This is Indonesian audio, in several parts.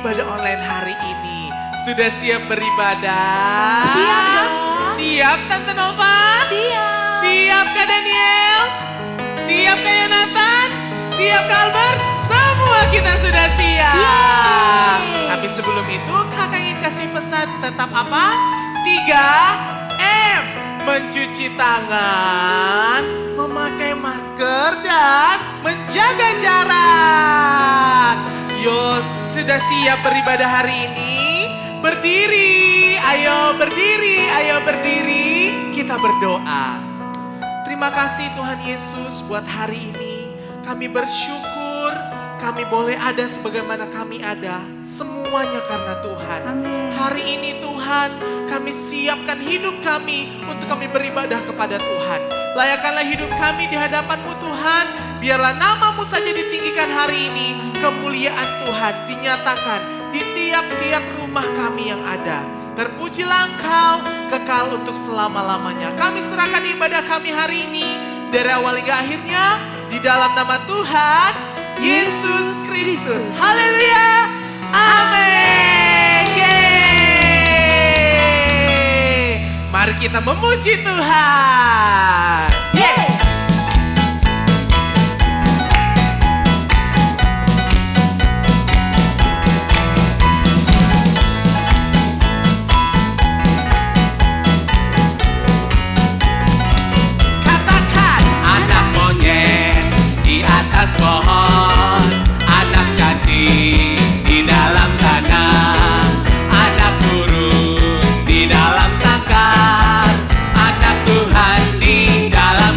ibadah online hari ini. Sudah siap beribadah? Siap dong. Siap Tante Nova? Siap. Siap Kak Daniel? Siap Kak Yonatan? Siap Kak Albert? Semua kita sudah siap. Yeay. Tapi sebelum itu kakak ingin kasih pesan tetap apa? 3M. Mencuci tangan, memakai masker, dan menjaga jarak. Yo, sudah siap beribadah hari ini? Berdiri, ayo berdiri, ayo berdiri. Kita berdoa. Terima kasih Tuhan Yesus buat hari ini. Kami bersyukur kami boleh ada sebagaimana kami ada. Semuanya karena Tuhan. Amin. Hari ini Tuhan, kami siapkan hidup kami untuk kami beribadah kepada Tuhan. Layakkanlah hidup kami di hadapan-Mu Tuhan. Biarlah nama-Mu saja ditinggikan hari ini. Kemuliaan Tuhan dinyatakan di tiap-tiap rumah kami yang ada. Terpujilah Engkau, kekal untuk selama-lamanya. Kami serahkan ibadah kami hari ini dari awal hingga akhirnya di dalam nama Tuhan Yesus Kristus. Haleluya. Amin. Yeay. Mari kita memuji Tuhan. Yeay. Katakan anak monyet di atas pohon, anak cacing di dalam tanah, anak burung di dalam sangkar, anak Tuhan di dalam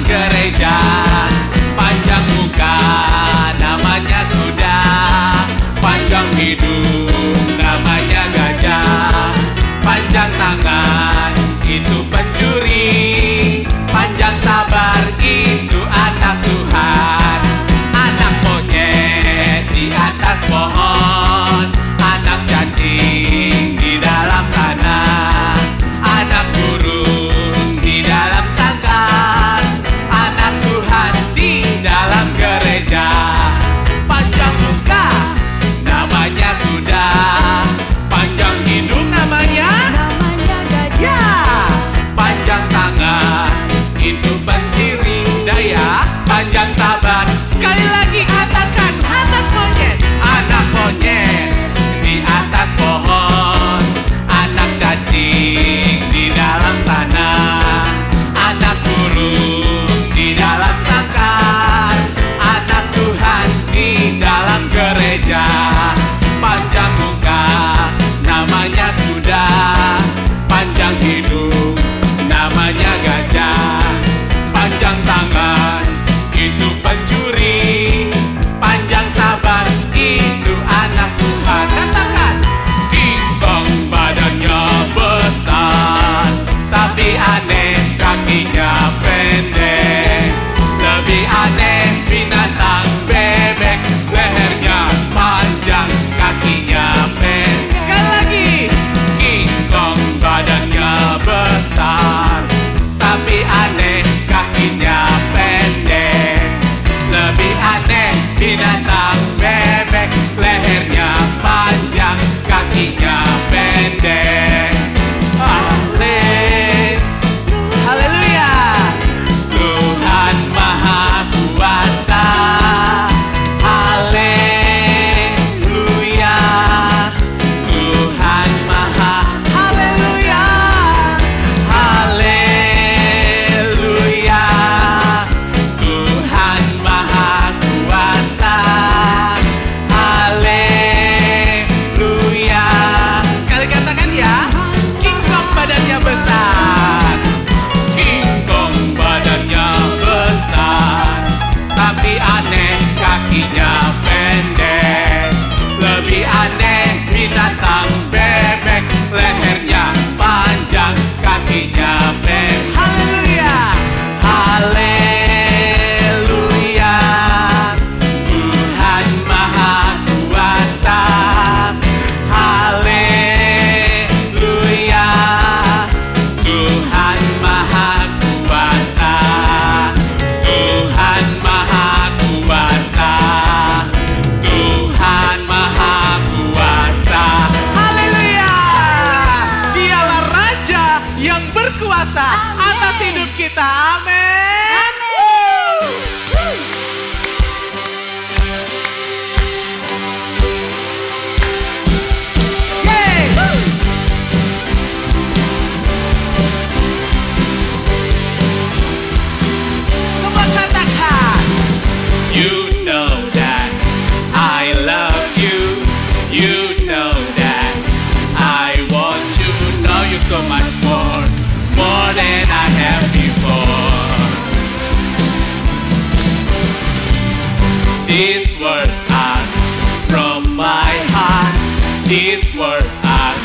These words are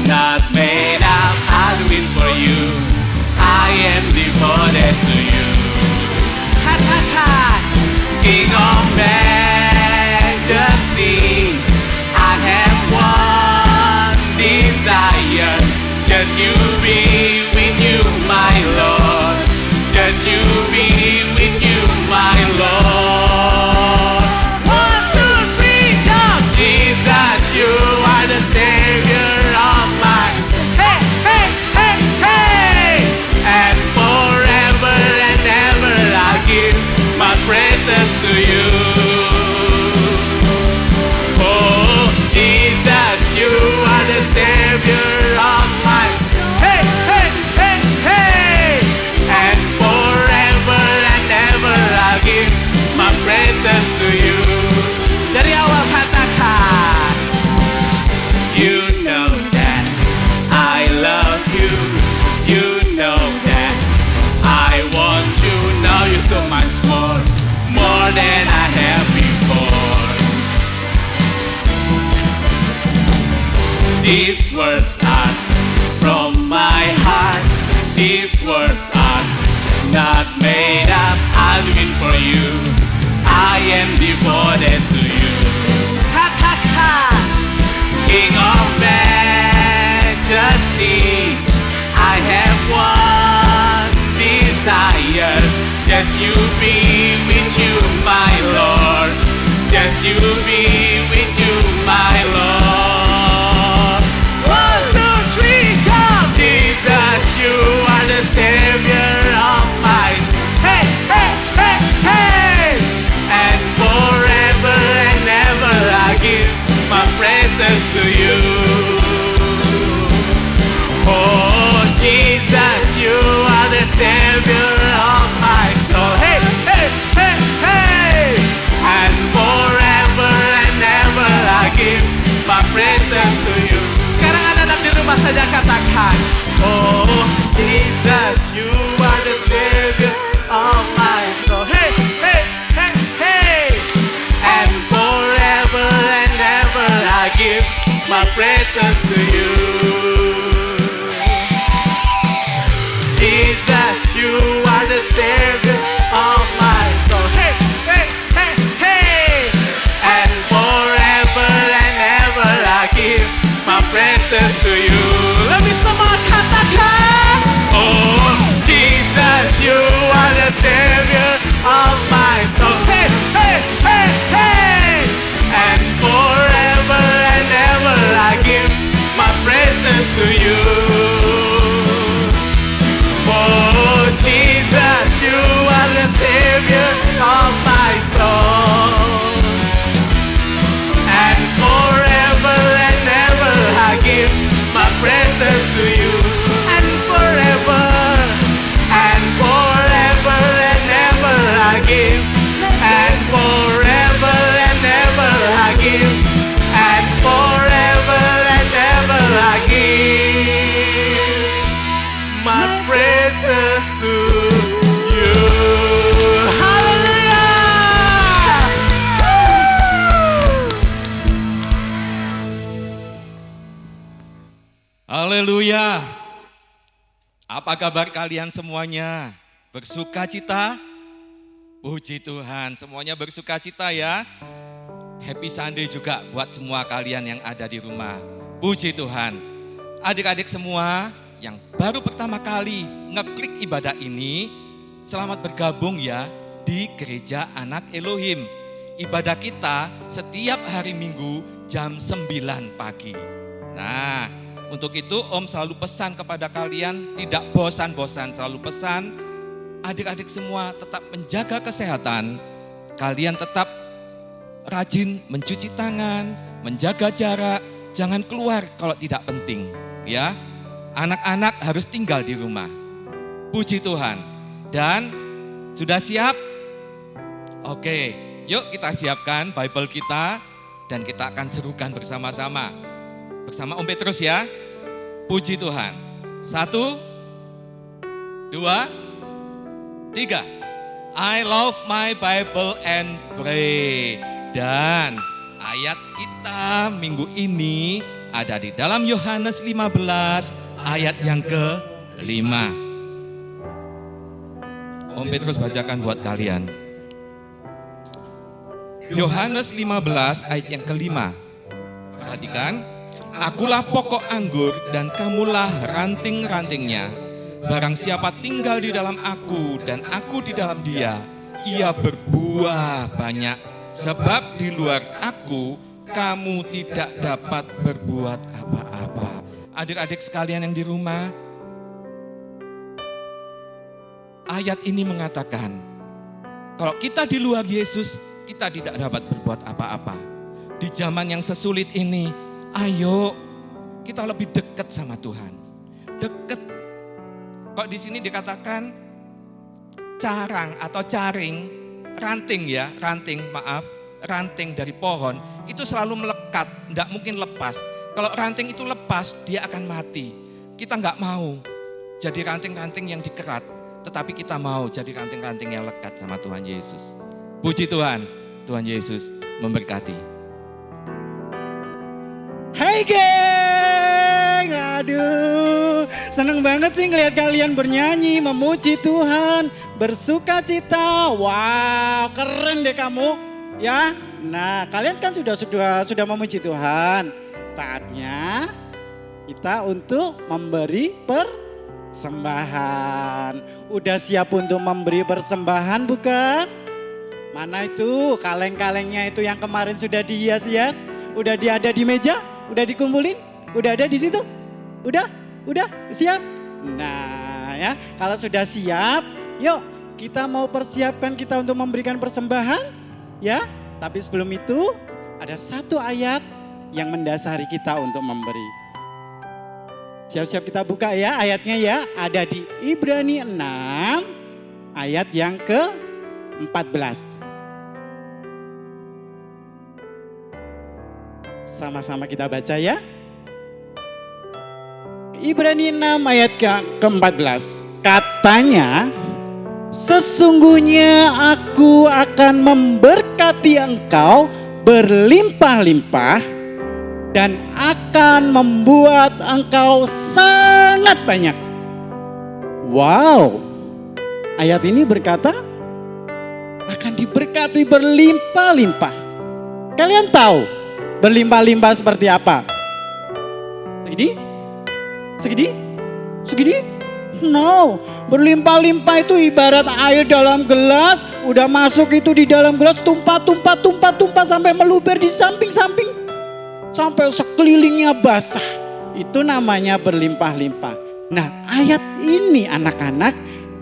not made up. I'll do it for you. I am devoted to you. Katakan. King of majesty, I have one desire. Just you be with you, my Lord. Just you be with you, my Lord. 1, 2, 3, jump! Jesus, you are the Savior of my. Hey, hey, hey, hey! And forever and ever I give my praises to you. Oh, Jesus, you are the Savior of my. Hey, hey, hey, hey! And forever and ever I give my praises to you. Dari awal katakan. You know that I love you. You know that I want you. Now you're so much more than I have before. These words are from my heart. These words are not made up. I'll do it for you. I am devoted to you. Katakan. King of majesty, I have one desire. Just you be with you, my Lord. Just you be with you, my Lord. 1, 2, 3, jump! Jesus, you are the Savior of my. Hey, hey, hey, hey! And forever and ever I give my praises to you. Oh, Jesus, you are the Savior of my soul. Hey, hey, hey, hey! And forever and ever I give my praises to you. Sekarang anak-anak di rumah saja katakan. Oh, Jesus, you are the Savior of my soul. Hey, hey, hey, hey! And forever and ever I give my praises to you. Jesus, you are the Savior of my soul. Hey, hey, hey, hey! And forever and ever I give my praises to you. Let me semua katakan. Oh, Jesus, you are the Savior of my soul. Hey, hey, hey, hey! And forever and ever I give my praises to you. Oh, Jesus, you are the Savior of my soul. And forever and ever I give my praises to you. And forever and ever I give. And forever and ever I give. And forever and ever I give my praises to you. Hallelujah! Haleluya. Apa kabar kalian semuanya? Bersuka cita? Puji Tuhan, semuanya bersuka cita ya. Happy Sunday juga buat semua kalian yang ada di rumah. Puji Tuhan. Adik-adik semua yang baru pertama kali ngeklik ibadah ini, selamat bergabung ya di Gereja Anak Elohim. Ibadah kita setiap hari Minggu jam 9 pagi. Nah, untuk itu Om selalu pesan kepada kalian, tidak bosan-bosan, selalu pesan adik-adik semua tetap menjaga kesehatan. Kalian tetap rajin mencuci tangan, menjaga jarak, jangan keluar kalau tidak penting, ya. Anak-anak harus tinggal di rumah. Puji Tuhan. Dan sudah siap? Oke, yuk kita siapkan Bible kita dan kita akan serukan bersama-sama. Bersama Om Petrus ya. Puji Tuhan. 1, 2, 3. I love my Bible and pray. Dan Ayat kita minggu ini ada di dalam Yohanes 15 ayat yang ke-5. Om Petrus bacakan buat kalian. Yohanes 15 ayat yang ke-5. Perhatikan, akulah pokok anggur dan kamulah ranting-rantingnya. Barang siapa tinggal di dalam aku dan aku di dalam dia, ia berbuah banyak. Sebab di luar aku, kamu tidak dapat berbuat apa-apa. Adik-adik sekalian yang di rumah, ayat ini mengatakan, kalau kita di luar Yesus, kita tidak dapat berbuat apa-apa. Di zaman yang sesulit ini, ayo kita lebih dekat sama Tuhan. Dekat. Kok di sini dikatakan carang atau caring, ranting dari pohon itu selalu melekat, tidak mungkin lepas. Kalau ranting itu lepas, dia akan mati. Kita nggak mau jadi ranting-ranting yang dikerat, tetapi kita mau jadi ranting-ranting yang lekat sama Tuhan Yesus. Puji Tuhan, Tuhan Yesus memberkati. Hai geng, aduh seneng banget sih ngeliat kalian bernyanyi, memuji Tuhan, bersuka cita. Wow, keren deh kamu ya. Nah, kalian kan sudah memuji Tuhan. Saatnya kita untuk memberi persembahan. Udah siap untuk memberi persembahan bukan? Mana itu kaleng-kalengnya itu yang kemarin sudah dihias-hias? Udah ada di meja? Udah dikumpulin? Udah ada di situ? Udah siap? Nah ya, kalau sudah siap, yuk kita mau persiapkan kita untuk memberikan persembahan ya. Tapi sebelum itu ada satu ayat yang mendasari kita untuk memberi. Siap-siap kita buka ya ayatnya ya. Ada di Ibrani 6 ayat yang ke-14. Sama-sama kita baca ya. Ibrani 6 ayat ke-14. Katanya, sesungguhnya aku akan memberkati engkau berlimpah-limpah dan akan membuat engkau sangat banyak. Wow, ayat ini berkata akan diberkati berlimpah-limpah. Kalian tahu berlimpah-limpah seperti apa? Segini? No, berlimpah-limpah itu ibarat air dalam gelas, udah masuk itu di dalam gelas, tumpah sampai meluber di samping-samping, sampai sekelilingnya basah. Itu namanya berlimpah-limpah. Nah, ayat ini anak-anak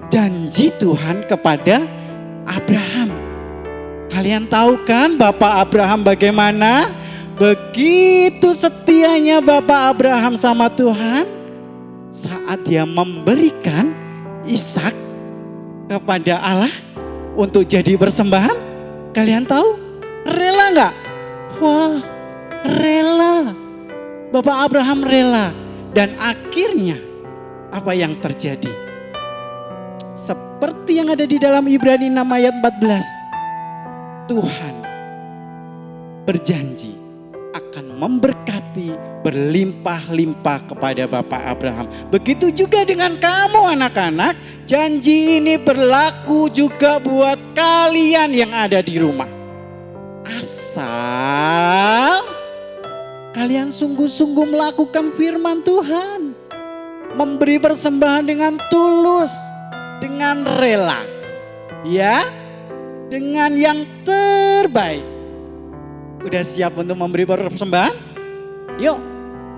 janji Tuhan kepada Abraham. Kalian tahu kan Bapak Abraham bagaimana? Begitu setianya Bapak Abraham sama Tuhan. Saat dia memberikan Ishak kepada Allah untuk jadi persembahan, kalian tahu rela nggak? Wah, rela. Bapak Abraham rela. Dan akhirnya apa yang terjadi? Seperti yang ada di dalam Ibrani 6 ayat 14. Tuhan berjanji akan memberkati berlimpah-limpah kepada Bapak Abraham. Begitu juga dengan kamu anak-anak. Janji ini berlaku juga buat kalian yang ada di rumah. Asal kalian sungguh-sungguh melakukan firman Tuhan. Memberi persembahan dengan tulus, dengan rela. Ya, dengan yang terbaik. Udah siap untuk memberi persembahan? Yuk,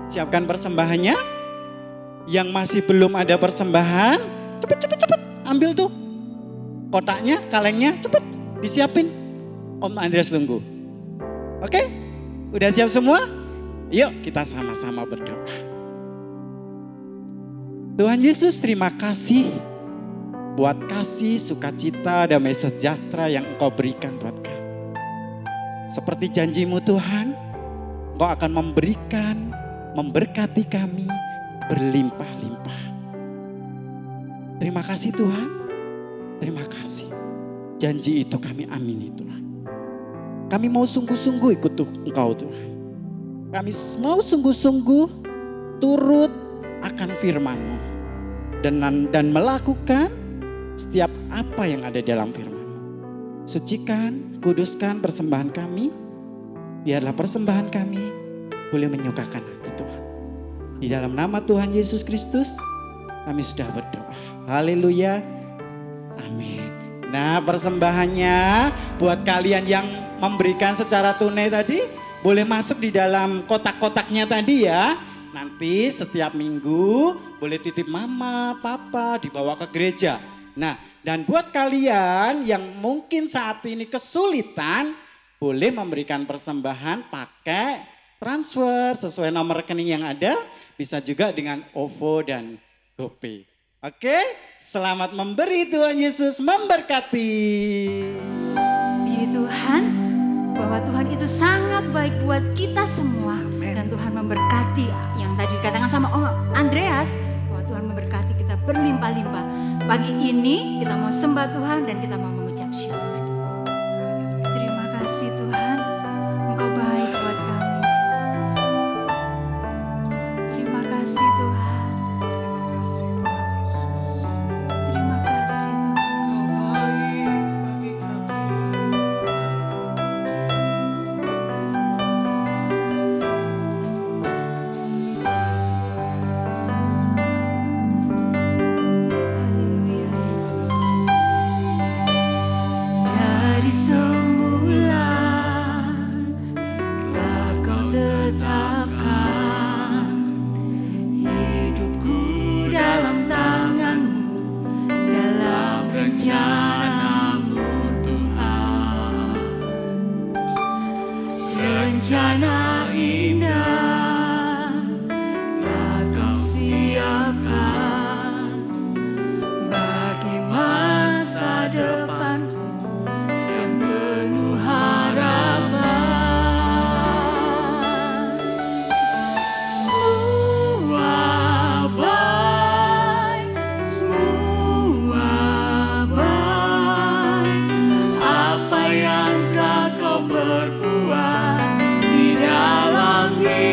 siapkan persembahannya. Yang masih belum ada persembahan, cepet. Ambil tuh kotaknya, kalengnya, cepet disiapin. Om Andreas tunggu. Oke? Udah siap semua? Yuk kita sama-sama berdoa. Tuhan Yesus, terima kasih buat kasih, sukacita, damai sejahtera yang Engkau berikan buat kami. Seperti janjimu Tuhan, Engkau akan memberikan, memberkati kami berlimpah-limpah. Terima kasih Tuhan, terima kasih. Janji itu kami amini Tuhan. Kami mau sungguh-sungguh ikut Engkau Tuhan. Kami mau sungguh-sungguh turut akan firman-Mu. Dan melakukan setiap apa yang ada dalam firman-Mu. Sucikan, kuduskan persembahan kami. Biarlah persembahan kami boleh menyukakan hati Tuhan. Di dalam nama Tuhan Yesus Kristus kami sudah berdoa. Haleluya. Amin. Nah, persembahannya buat kalian yang memberikan secara tunai tadi boleh masuk di dalam kotak-kotaknya tadi ya. Nanti setiap minggu boleh titip mama, papa dibawa ke gereja. Nah, dan buat kalian yang mungkin saat ini kesulitan, boleh memberikan persembahan pakai transfer sesuai nomor rekening yang ada. Bisa juga dengan OVO dan GoPay. Oke, selamat memberi, Tuhan Yesus memberkati. Puji Tuhan, bahwa Tuhan itu sangat baik buat kita semua. Dan Tuhan memberkati yang tadi dikatakan sama Andreas, bahwa Tuhan memberkati kita berlimpah-limpah. Pagi ini kita mau sembah Tuhan dan kita mau mengucap syukur. Terima kasih Tuhan, Engkau baik buat kami. Terima kasih Tuhan. Terima kasih Tuhan Yesus. Terima kasih Tuhan. Engkau baik bagi kami. Haleluya Yesus. Dari semula telah Kau tetapkan hidupku dalam tangan-Mu, dalam rencana-Mu Tuhan. Rencana indah telah Kau siapkan bagi masa depanku yang penuh harapan. Semua baik, apa yang telah Kau perbuat di dalam hidup.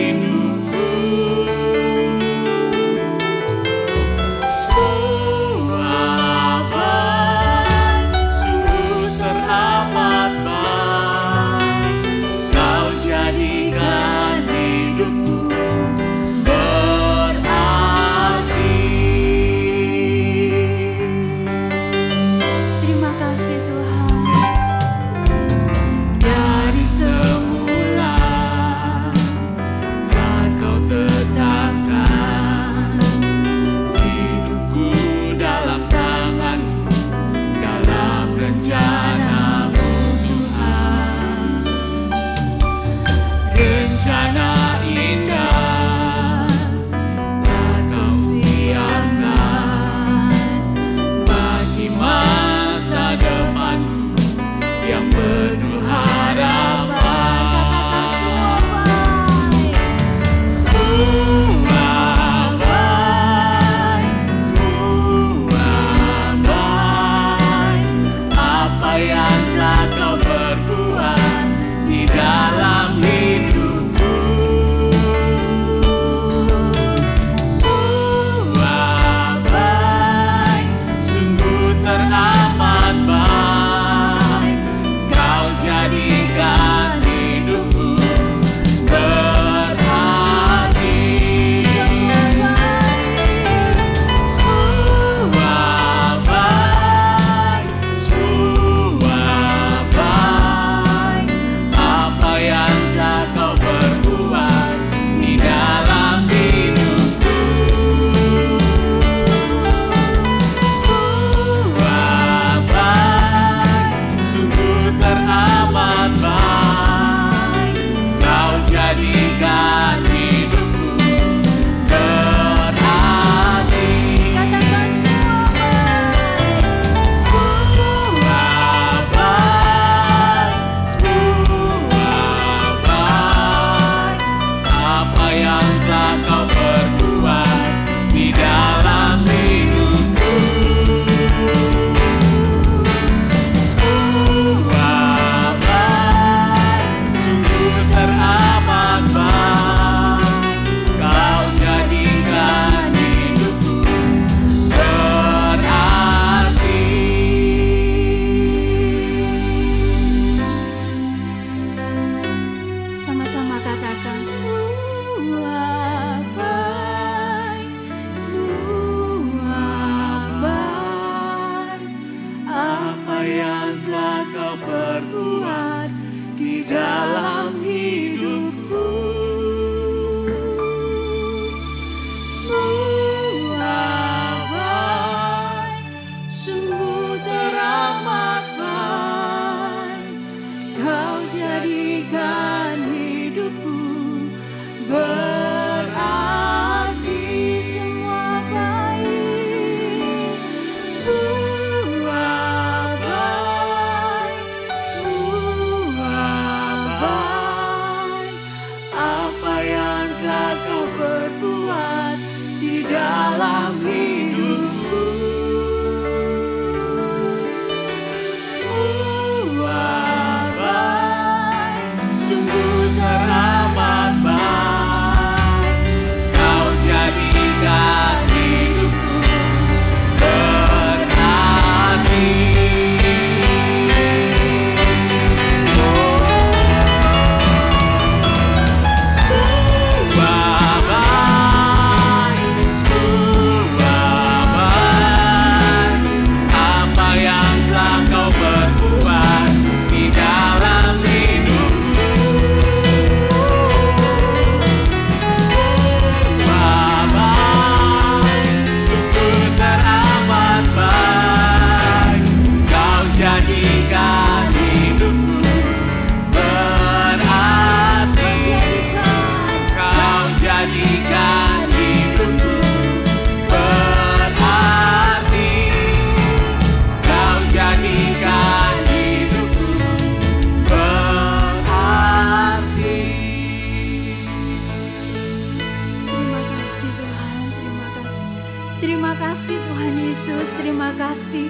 kasih Tuhan Yesus, terima kasih.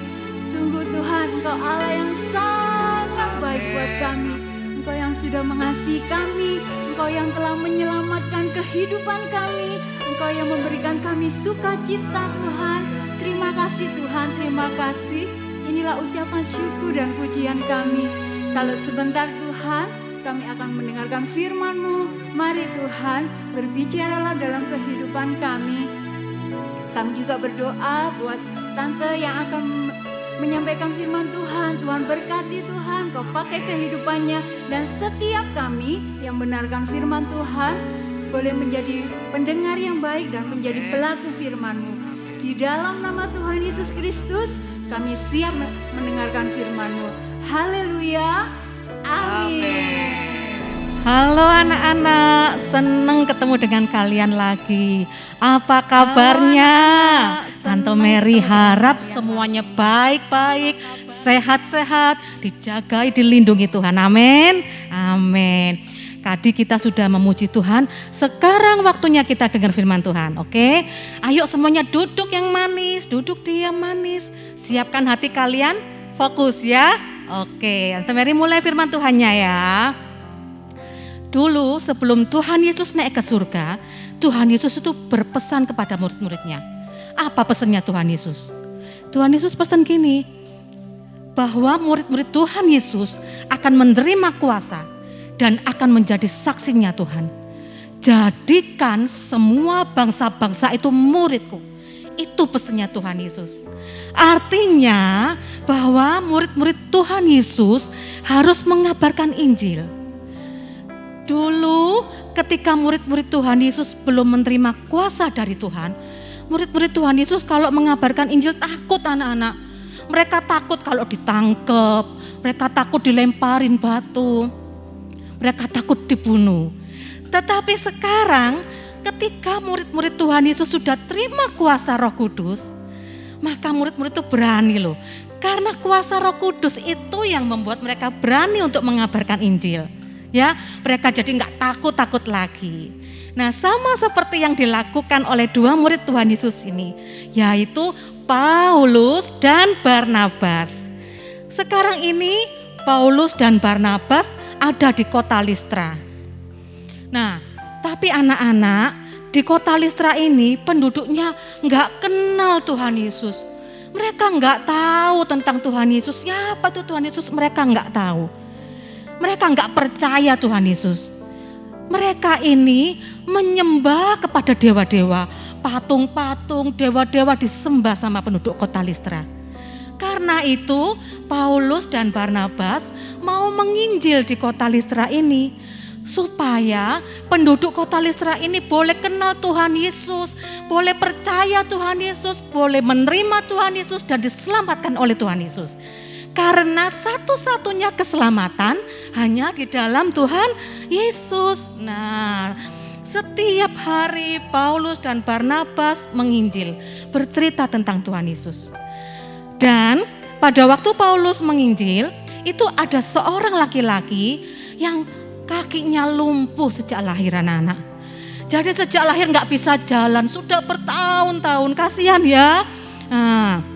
Sungguh Tuhan, Engkau Allah yang sangat baik buat kami. Engkau yang sudah mengasihi kami, Engkau yang telah menyelamatkan kehidupan kami, Engkau yang memberikan kami sukacita Tuhan. Terima kasih Tuhan, terima kasih. Inilah ucapan syukur dan pujian kami. Kalau sebentar Tuhan, kami akan mendengarkan firman-Mu. Mari Tuhan, berbicaralah dalam kehidupan kami. Kami juga berdoa buat Tante yang akan menyampaikan firman Tuhan. Tuhan berkati Tuhan, Kau pakai kehidupannya. Dan setiap kami yang mendengarkan firman Tuhan boleh menjadi pendengar yang baik dan menjadi pelaku firman-Mu. Di dalam nama Tuhan Yesus Kristus, kami siap mendengarkan firman-Mu. Haleluya. Amin. Halo anak-anak, senang ketemu dengan kalian lagi. Apa kabarnya? Tante Mary harap semuanya baik-baik, sehat-sehat, dijagai, dilindungi Tuhan. Amin. Amin. Tadi kita sudah memuji Tuhan, sekarang waktunya kita dengar firman Tuhan, oke? Ayo semuanya duduk yang manis, duduk diam manis. Siapkan hati kalian, fokus ya. Oke, Tante Mary mulai firman Tuhannya ya. Dulu sebelum Tuhan Yesus naik ke surga, Tuhan Yesus itu berpesan kepada murid-muridnya. Apa pesannya Tuhan Yesus? Tuhan Yesus pesan gini, bahwa murid-murid Tuhan Yesus akan menerima kuasa dan akan menjadi saksinya Tuhan. Jadikan semua bangsa-bangsa itu muridku. Itu pesannya Tuhan Yesus. Artinya bahwa murid-murid Tuhan Yesus harus mengabarkan Injil. Dulu ketika murid-murid Tuhan Yesus belum menerima kuasa dari Tuhan, murid-murid Tuhan Yesus kalau mengabarkan Injil takut anak-anak. Mereka takut kalau ditangkap, mereka takut dilemparin batu, mereka takut dibunuh. Tetapi sekarang ketika murid-murid Tuhan Yesus sudah terima kuasa Roh Kudus, maka murid-murid itu berani loh. Karena kuasa Roh Kudus itu yang membuat mereka berani untuk mengabarkan Injil. Ya, mereka jadi nggak takut-takut lagi. Nah, sama seperti yang dilakukan oleh dua murid Tuhan Yesus ini, yaitu Paulus dan Barnabas. Sekarang ini Paulus dan Barnabas ada di kota Listra. Nah, tapi anak-anak di kota Listra ini penduduknya nggak kenal Tuhan Yesus. Mereka nggak tahu tentang Tuhan Yesus. Siapa tuh Tuhan Yesus? Mereka nggak tahu. Mereka nggak percaya Tuhan Yesus. Mereka ini menyembah kepada dewa-dewa, patung-patung, dewa-dewa disembah sama penduduk kota Listra. Karena itu Paulus dan Barnabas mau menginjil di kota Listra ini, supaya penduduk kota Listra ini boleh kenal Tuhan Yesus, boleh percaya Tuhan Yesus, boleh menerima Tuhan Yesus dan diselamatkan oleh Tuhan Yesus. Karena satu-satunya keselamatan hanya di dalam Tuhan Yesus. Nah, setiap hari Paulus dan Barnabas menginjil, bercerita tentang Tuhan Yesus. Dan pada waktu Paulus menginjil, itu ada seorang laki-laki yang kakinya lumpuh sejak lahir anak-anak. Jadi sejak lahir nggak bisa jalan, sudah bertahun-tahun, kasihan ya. Nah,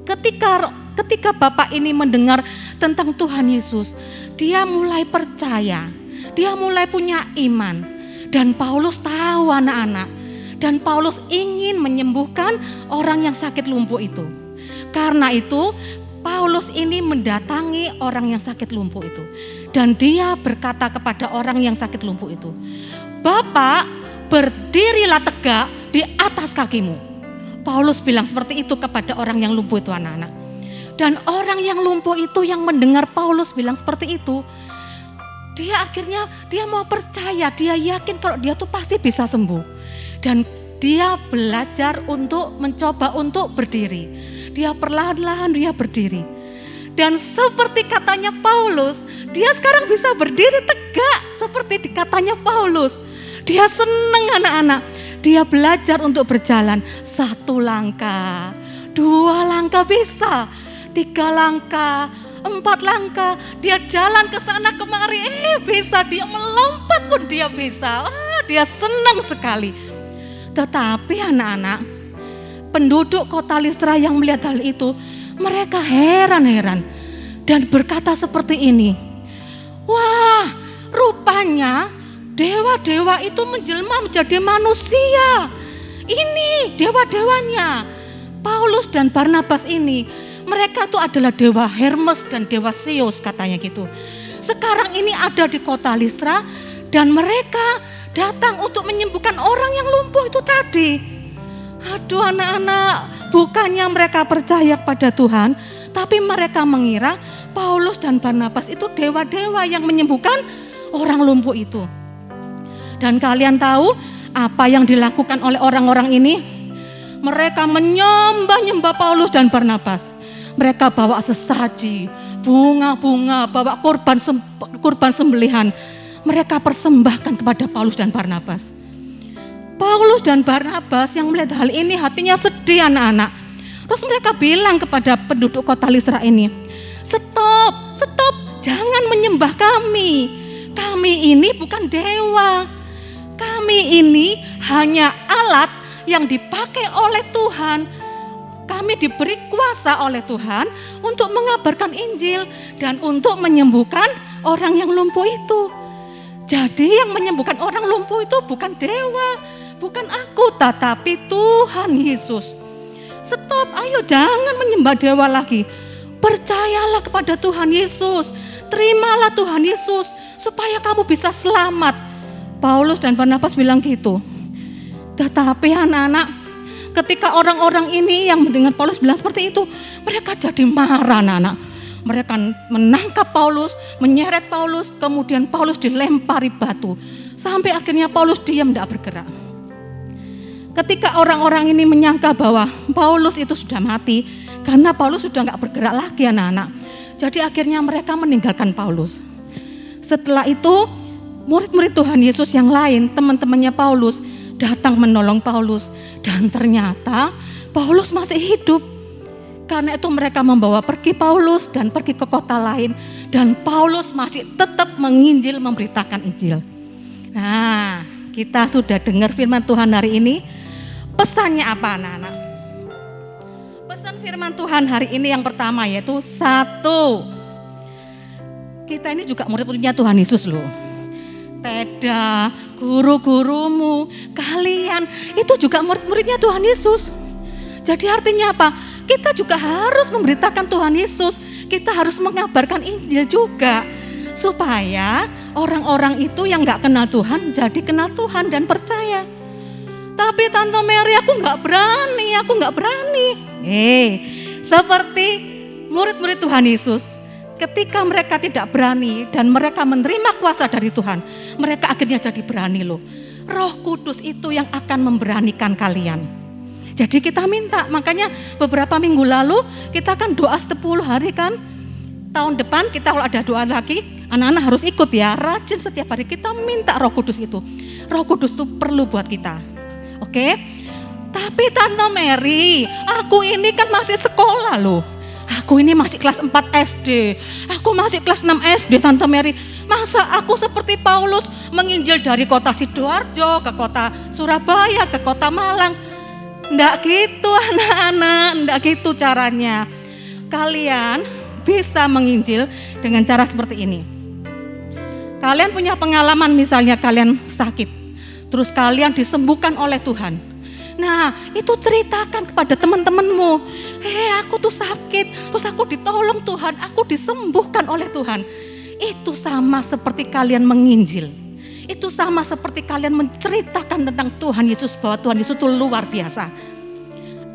ketika bapak ini mendengar tentang Tuhan Yesus, dia mulai percaya, dia mulai punya iman. Dan Paulus tahu anak-anak, dan Paulus ingin menyembuhkan orang yang sakit lumpuh itu. Karena itu Paulus ini mendatangi orang yang sakit lumpuh itu. Dan dia berkata kepada orang yang sakit lumpuh itu, "Bapak, berdirilah tegak di atas kakimu." Paulus bilang seperti itu kepada orang yang lumpuh itu anak-anak. Dan orang yang lumpuh itu yang mendengar Paulus bilang seperti itu, dia akhirnya dia mau percaya, dia yakin kalau dia tuh pasti bisa sembuh. Dan dia belajar untuk mencoba untuk berdiri. Dia perlahan-lahan dia berdiri. Dan seperti katanya Paulus, dia sekarang bisa berdiri tegak seperti dikatanya Paulus. Dia senang anak-anak. Dia belajar untuk berjalan 1 langkah, 2 langkah bisa, 3 langkah, 4 langkah. Dia jalan ke sana kemari, bisa. Dia melompat pun dia bisa. Dia senang sekali. Tetapi anak-anak, penduduk kota Listra yang melihat hal itu, mereka heran-heran dan berkata seperti ini, wah, rupanya dewa-dewa itu menjelma menjadi manusia. Ini dewa-dewanya. Paulus dan Barnabas ini, mereka itu adalah dewa Hermes dan dewa Zeus katanya gitu. Sekarang ini ada di kota Listra dan mereka datang untuk menyembuhkan orang yang lumpuh itu tadi. Aduh anak-anak, bukannya mereka percaya pada Tuhan, tapi mereka mengira Paulus dan Barnabas itu dewa-dewa yang menyembuhkan orang lumpuh itu. Dan kalian tahu apa yang dilakukan oleh orang-orang ini? Mereka menyembah-nyembah Paulus dan Barnabas. Mereka bawa sesaji, bunga-bunga, bawa kurban sembelihan. Mereka persembahkan kepada Paulus dan Barnabas. Paulus dan Barnabas yang melihat hal ini hatinya sedih anak-anak. Terus mereka bilang kepada penduduk kota Listra ini, stop, jangan menyembah kami. Kami ini bukan dewa. Kami ini hanya alat yang dipakai oleh Tuhan. Kami diberi kuasa oleh Tuhan untuk mengabarkan Injil dan untuk menyembuhkan orang yang lumpuh itu. Jadi yang menyembuhkan orang lumpuh itu bukan dewa, bukan aku, tetapi Tuhan Yesus. Stop, ayo jangan menyembah dewa lagi. Percayalah kepada Tuhan Yesus. Terimalah Tuhan Yesus supaya kamu bisa selamat. Paulus dan Barnabas bilang gitu. Tetapi anak-anak, ketika orang-orang ini yang mendengar Paulus bilang seperti itu, mereka jadi marah anak-anak. Mereka menangkap Paulus, menyeret Paulus, kemudian Paulus dilempari batu. Sampai akhirnya Paulus diam, tidak bergerak. Ketika orang-orang ini menyangka bahwa Paulus itu sudah mati, karena Paulus sudah nggak bergerak lagi anak-anak. Jadi akhirnya mereka meninggalkan Paulus. Setelah itu, murid-murid Tuhan Yesus yang lain, teman-temannya Paulus, datang menolong Paulus. Dan ternyata Paulus masih hidup. Karena itu mereka membawa pergi Paulus dan pergi ke kota lain. Dan Paulus masih tetap menginjil, memberitakan Injil. Nah, kita sudah dengar firman Tuhan hari ini. Pesannya apa anak-anak? Pesan firman Tuhan hari ini yang pertama yaitu 1. Kita ini juga murid-muridnya Tuhan Yesus loh. Teda, guru-gurumu, kalian itu juga murid-muridnya Tuhan Yesus. Jadi artinya apa? Kita juga harus memberitakan Tuhan Yesus. Kita harus mengabarkan Injil juga. Supaya orang-orang itu yang gak kenal Tuhan jadi kenal Tuhan dan percaya. Tapi Tante Mary aku gak berani. Seperti murid-murid Tuhan Yesus. Ketika mereka tidak berani dan mereka menerima kuasa dari Tuhan, mereka akhirnya jadi berani loh. Roh Kudus itu yang akan memberanikan kalian. Jadi kita minta, makanya beberapa minggu lalu kita kan doa 10 hari kan. Tahun depan kita kalau ada doa lagi, anak-anak harus ikut ya. Rajin setiap hari kita minta Roh Kudus itu. Roh Kudus itu perlu buat kita. Oke? Tapi Tante Mary, aku ini kan masih sekolah loh. Aku ini masih kelas 4 SD. Aku masih kelas 6 SD Tante Mary. Masa aku seperti Paulus menginjil dari kota Sidoarjo ke kota Surabaya, ke kota Malang. Nggak gitu anak-anak, nggak gitu caranya. Kalian bisa menginjil dengan cara seperti ini. Kalian punya pengalaman misalnya kalian sakit. Terus kalian disembuhkan oleh Tuhan. Nah itu ceritakan kepada teman-temanmu. Aku tuh sakit, terus aku ditolong Tuhan, aku disembuhkan oleh Tuhan. Itu sama seperti kalian menginjil. Itu sama seperti kalian menceritakan tentang Tuhan Yesus, bahwa Tuhan Yesus itu luar biasa.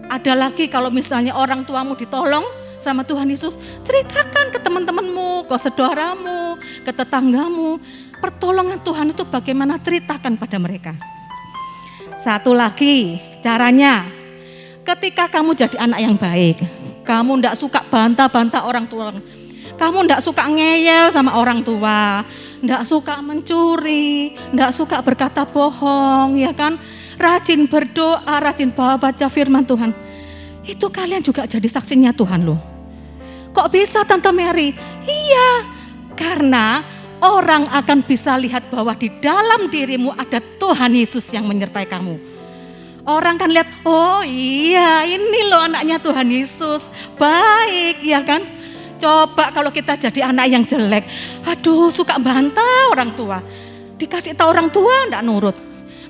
Ada lagi kalau misalnya orang tuamu ditolong sama Tuhan Yesus, ceritakan ke teman-temanmu, ke saudaramu, ke tetanggamu. Pertolongan Tuhan itu bagaimana, ceritakan pada mereka. Satu lagi caranya, ketika kamu jadi anak yang baik, kamu tidak suka bantah-bantah orang tua, kamu tidak suka ngeyel sama orang tua, tidak suka mencuri, tidak suka berkata bohong, ya kan? Rajin berdoa, rajin baca firman Tuhan. Itu kalian juga jadi saksinya Tuhan loh. Kok bisa Tante Mary? Iya, karena orang akan bisa lihat bahwa di dalam dirimu ada Tuhan Yesus yang menyertai kamu. Orang kan lihat, oh iya ini loh anaknya Tuhan Yesus, baik ya kan. Coba kalau kita jadi anak yang jelek, aduh suka bantah orang tua. Dikasih tahu orang tua enggak nurut,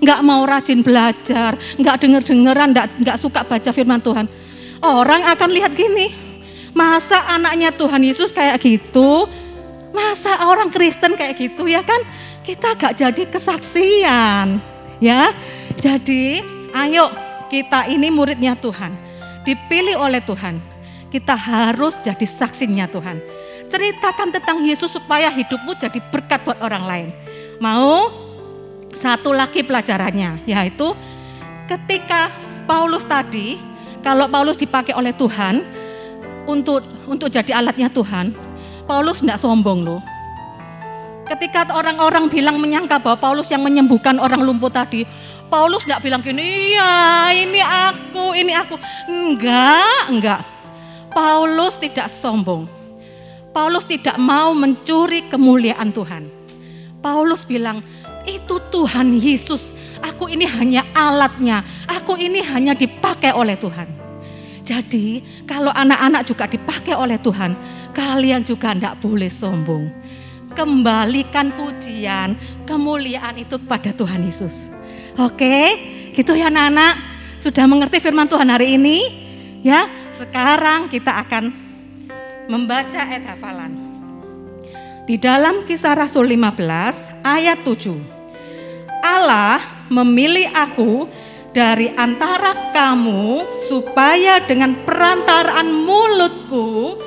enggak mau rajin belajar, enggak denger-dengeran, enggak suka baca firman Tuhan. Orang akan lihat gini, masa anaknya Tuhan Yesus kayak gitu, masa orang Kristen kayak gitu ya kan. Kita gak jadi kesaksian ya. Jadi ayo kita ini muridnya Tuhan, dipilih oleh Tuhan. Kita harus jadi saksinya Tuhan. Ceritakan tentang Yesus supaya hidupmu jadi berkat buat orang lain. Mau? Satu lagi pelajarannya, yaitu ketika Paulus tadi, kalau Paulus dipakai oleh Tuhan untuk jadi alatnya Tuhan, Paulus tidak sombong loh. Ketika orang-orang bilang menyangka bahwa Paulus yang menyembuhkan orang lumpuh tadi, Paulus tidak bilang gini, iya ini aku. Enggak. Paulus tidak sombong. Paulus tidak mau mencuri kemuliaan Tuhan. Paulus bilang, itu Tuhan Yesus. Aku ini hanya alatnya. Aku ini hanya dipakai oleh Tuhan. Jadi kalau anak-anak juga dipakai oleh Tuhan, kalian juga tidak boleh sombong. Kembalikan pujian, kemuliaan itu kepada Tuhan Yesus. Oke, gitu ya anak-anak. Sudah mengerti firman Tuhan hari ini? Ya, sekarang kita akan membaca ayat hafalan. Di dalam Kisah Rasul 15 ayat 7. Allah memilih aku dari antara kamu supaya dengan perantaraan mulutku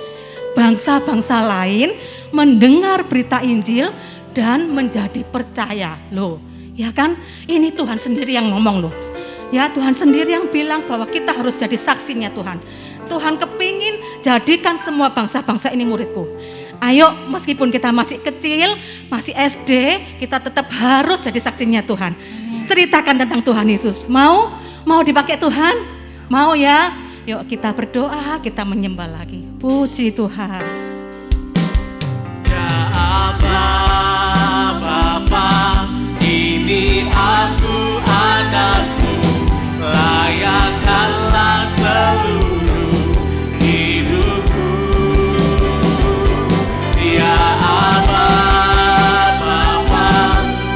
bangsa-bangsa lain mendengar berita Injil dan menjadi percaya. Loh, ya kan? Ini Tuhan sendiri yang ngomong loh. Ya, Tuhan sendiri yang bilang bahwa kita harus jadi saksinya Tuhan. Tuhan kepingin jadikan semua bangsa-bangsa ini muridku. Ayo, meskipun kita masih kecil, masih SD, kita tetap harus jadi saksinya Tuhan. Ceritakan tentang Tuhan Yesus. Mau dipakai Tuhan? Mau ya? Yuk kita berdoa, kita menyembah lagi. Puji Tuhan. Ya Allah Bapa, ini aku anakmu, layakkanlah seluruh hidupku. Ya Allah Bapa,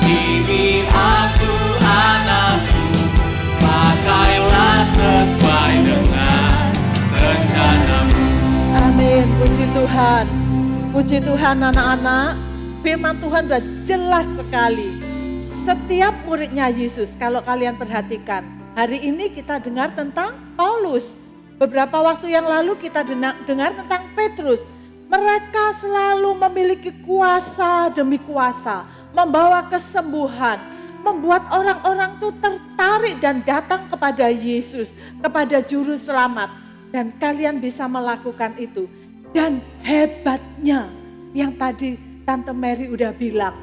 ini aku anakmu, pakailah sesuai dengan rencanamu. Amin, puji Tuhan. Puji Tuhan anak-anak, firman Tuhan sudah jelas sekali. Setiap muridnya Yesus, kalau kalian perhatikan, hari ini kita dengar tentang Paulus. Beberapa waktu yang lalu kita dengar tentang Petrus. Mereka selalu memiliki kuasa demi kuasa, membawa kesembuhan, membuat orang-orang itu tertarik dan datang kepada Yesus, kepada Juru Selamat. Dan kalian bisa melakukan itu. Dan hebatnya yang tadi Tante Mary udah bilang,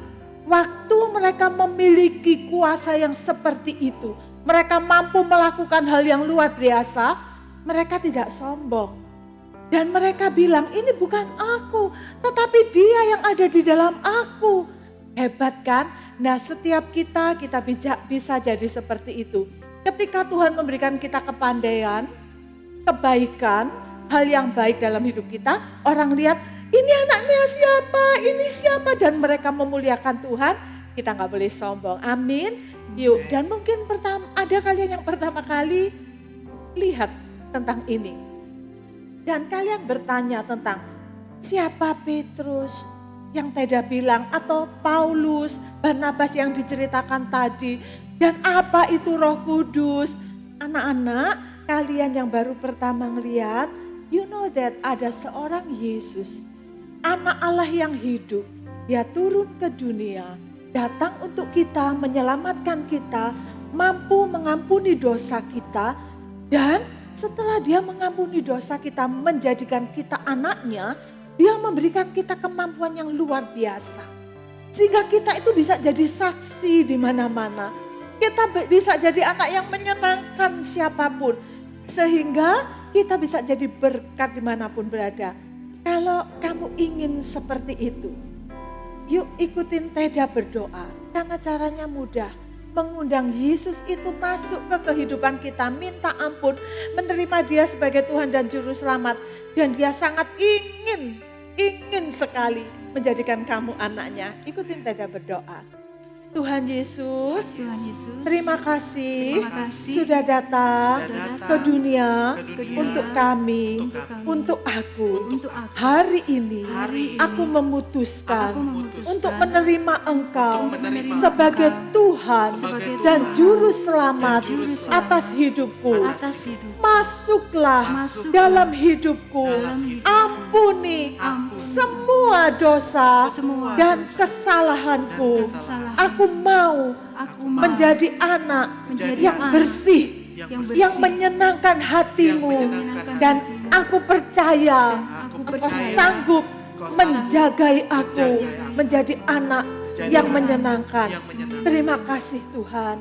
waktu mereka memiliki kuasa yang seperti itu, mereka mampu melakukan hal yang luar biasa, mereka tidak sombong. Dan mereka bilang, ini bukan aku, tetapi Dia yang ada di dalam aku. Hebat kan? Nah, setiap kita bisa jadi seperti itu. Ketika Tuhan memberikan kita kepandaian, kebaikan, hal yang baik dalam hidup kita, orang lihat, ini anaknya siapa, ini siapa, dan mereka memuliakan Tuhan, kita gak boleh sombong. Amin. Yuk, dan mungkin ada kalian yang pertama kali lihat tentang ini. Dan kalian bertanya tentang siapa Petrus yang tidak bilang, atau Paulus, Barnabas yang diceritakan tadi, dan apa itu Roh Kudus. Anak-anak, kalian yang baru pertama ngeliat, you know that ada seorang Yesus, anak Allah yang hidup. Dia turun ke dunia, datang untuk kita, menyelamatkan kita, mampu mengampuni dosa kita. Dan setelah Dia mengampuni dosa kita, menjadikan kita anaknya, Dia memberikan kita kemampuan yang luar biasa. Sehingga kita itu bisa jadi saksi di mana-mana. Kita bisa jadi anak yang menyenangkan siapapun. Sehingga kita bisa jadi berkat dimanapun berada. Kalau kamu ingin seperti itu, yuk ikutin Teda berdoa. Karena caranya mudah. mengundang Yesus itu masuk ke kehidupan kita, minta ampun, menerima dia sebagai Tuhan dan Juru Selamat. Dan dia sangat ingin sekali menjadikan kamu anaknya. Ikutin Teda berdoa. Tuhan Yesus, Tuhan Yesus, terima kasih, terima kasih sudah datang Sudah datang ke dunia, ke dunia untuk kami, untuk kami, untuk aku. untuk aku. Hari ini, Hari ini aku memutuskan Aku memutuskan untuk menerima Engkau untuk menerima sebagai Engkau Tuhan sebagai dan Tuhan Juru Selamat dan Juru Selamat atas hidupku. atas hidup. Masuklah Masuklah dalam hidupku, dalam hidupku. ampuni Ampuni semua dosa semua dan dosa kesalahanku. dan kesalahan. Aku mau Aku mau menjadi anak menjadi yang anak bersih, yang bersih, yang menyenangkan hatimu, yang menyenangkan dan hatimu. aku percaya Aku Engkau percaya sanggup Engkau menjagai aku menjagai menjadi anak Menjadi yang anak menyenangkan. yang menyenangkan. Terima kasih Tuhan.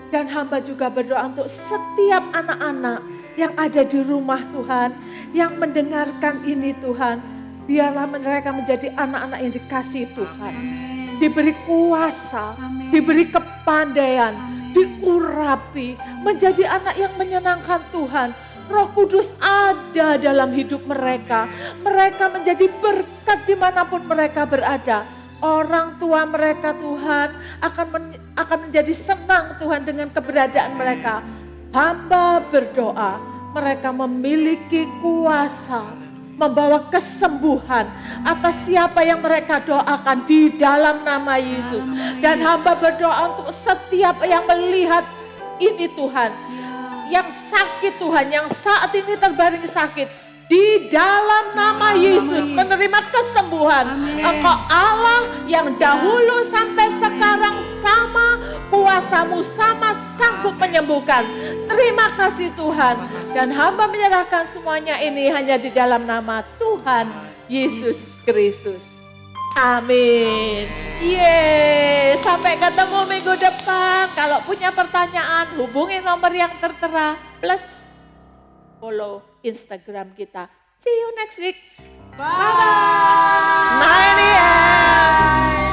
Dan hamba juga berdoa untuk setiap anak-anak yang ada di rumah Tuhan, yang mendengarkan ini Tuhan. Biarlah mereka menjadi anak-anak yang dikasihi Tuhan. Diberi kuasa, Amin. diberi kepandaian, Amin. diurapi, menjadi anak yang menyenangkan Tuhan. Roh Kudus ada dalam hidup mereka. Mereka menjadi berkat dimanapun mereka berada. Orang tua mereka Tuhan akan menjadi senang Tuhan dengan keberadaan mereka. Hamba berdoa mereka memiliki kuasa membawa kesembuhan atas siapa yang mereka doakan di dalam nama Yesus. Dan hamba berdoa untuk setiap yang melihat ini Tuhan, yang sakit Tuhan, yang saat ini terbaring sakit, di dalam nama Yesus menerima kesembuhan. Engkau Allah yang dahulu sampai sekarang sama, kuasamu sama, sanggup menyembuhkan. Terima kasih Tuhan. Dan hamba menyerahkan semuanya ini hanya di dalam nama Tuhan Yesus Kristus. Amin. Yeay, sampai ketemu minggu depan. Kalau punya pertanyaan, hubungi nomor yang tertera plus follow Instagram kita. See you next week. Bye-bye. 9 AM.